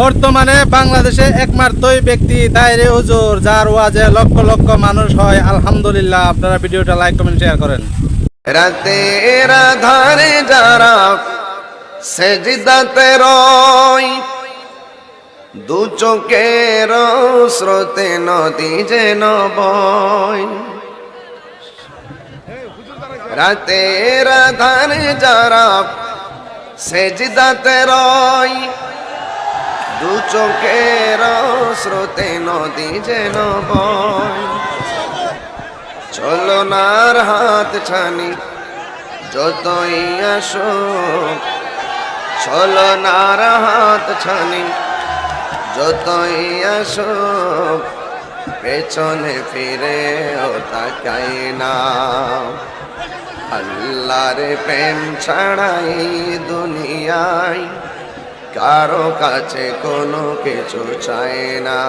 বর্তমানে বাংলাদেশে একমাত্রই ব্যক্তি দায়রে হুজুর, যার ওয়াজে লক্ষ লক্ষ মানুষ হয়। আলহামদুলিল্লাহ। আপনারা ভিডিওটা লাইক কমেন্ট শেয়ার করেন। রাতের আধারে যারা সেজদাতে রয়, দু চোখের স্রোতে নদী যেন বয়। রাতের আধারে যারা সেজদাতে রয়, দু চোখের স্রোতে নদী যেন বয়। চলনার হাত ছানি যতই আসুক, চলনার হাত ছানি যতই আসুক, পেছনে ফিরে ও তাকাই না। আল্লাহর প্রেম ছাড়াই দুনিয়ায় কারো কাছে কোনো কিছু চাই না।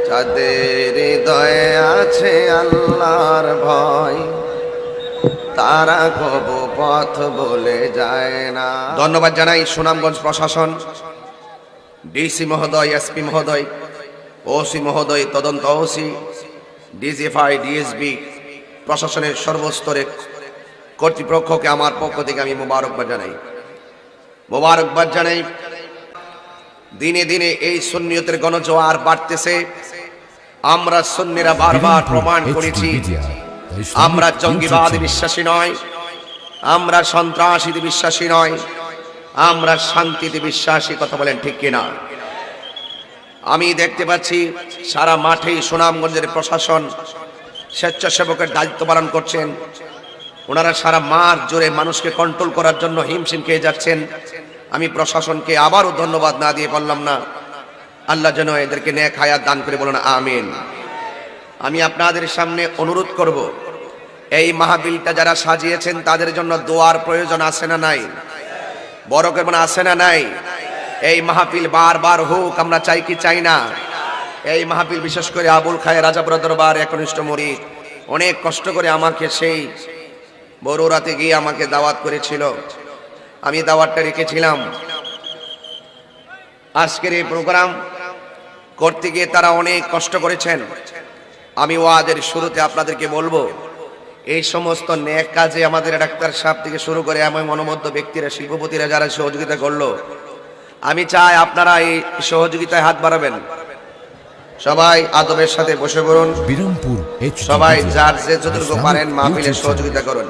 যাদের হৃদয়ে আছে আল্লাহর ভয়, তারা কবু পথ বলে যায় না। ধন্যবাদ জানাই সুনামগঞ্জ প্রশাসন, ডিসি মহোদয়, এসপি মহোদয়, ওসি মহোদয়, তদন্ত ওসি, ডিজিএফআই, ডিএসবি, প্রশাসনের সর্বস্তরে কর্তৃপক্ষকে আমার পক্ষ থেকে আমি মোবারকবাদ জানাই। দিনে দিনে এই সুন্নিয়তের গণজোয়ার বাড়তেছে। আমরা সুন্নিরা বারবার প্রমাণ করেছি আমরা জঙ্গিবাদে বিশ্বাসী নয়, আমরা সন্ত্রাসীতে বিশ্বাসী নয়, আমরা শান্তিতে বিশ্বাসী। কথা বলেন ঠিক কিনা? আমি দেখতে পাচ্ছি সারা মাঠেই সুনামগঞ্জের প্রশাসন স্বেচ্ছাসেবকের দায়িত্ব পালন করছেন। ওনারা সারা মাঠ জুড়ে মানুষকে কন্ট্রোল করার জন্য হিমশিম খেয়ে যাচ্ছেন। আমি প্রশাসনকে আবারও ধন্যবাদ না দিয়ে পারলাম না। আল্লাহ যেন এদেরকে নেক হায়াত দান করে, বলুন আমিন। আমি আপনাদের সামনে অনুরোধ করব, এই মাহফিলটা যারা সাজিয়েছেন তাদের জন্য দোয়ার প্রয়োজন আছে না নাই? বড় কেমন আছে না নাই? এই মাহফিল বারবার হোক, আমরা চাই কি চাই না? এই মাহফিল বিশেষ করে আবুল খায়ের রাজাপুর দরবার একনিষ্ঠ মুরিদ অনেক কষ্ট করে আমাকে সেই বড়রাতে গিয়ে আমাকে দাওয়াত করেছিল। আমি দাওয়াতটা রেখেছিলাম। আজকের এই প্রোগ্রাম করতে গিয়ে তারা অনেক কষ্ট করেছেন। আমি ওয়াজের শুরুতে আপনাদেরকে বলবো, এই সমস্ত নেক কাজে আমাদের ডাক্তার সাহেব থেকে শুরু করে এমন মনোমধ্য ব্যক্তিরা, শিল্পপতিরা যারা সহযোগিতা করলো, আমি চাই আপনারা এই সহযোগিতায় হাত বাড়াবেন। সবাই আদবের সাথে বসে পড়ুন। সবাই যার যে যতটুকু পারেন মাহফিলের সহযোগিতা করুন।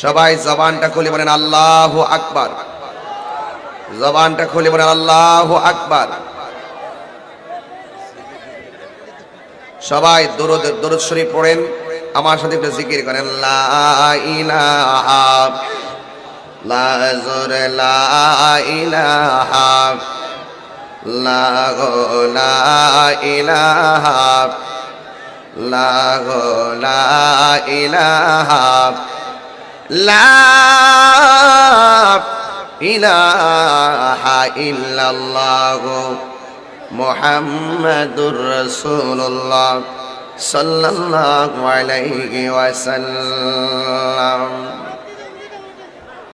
সবাই জবানটা খুলে বলেন আল্লাহু আকবার। জবানটা খুলে বলেন আল্লাহু আকবার। সবাই দরুদ শরীফ পড়েন, আমার সাথে একটু জিকির করেন। লা ইলাহা লা ইলাহা লা ইলাহা লা ইলাহা লা ইলাহা ইল্লাল্লাহ মুহাম্মাদুর রাসূলুল্লাহ সাল্লাল্লাহু আলাইহি ওয়াসাল্লাম।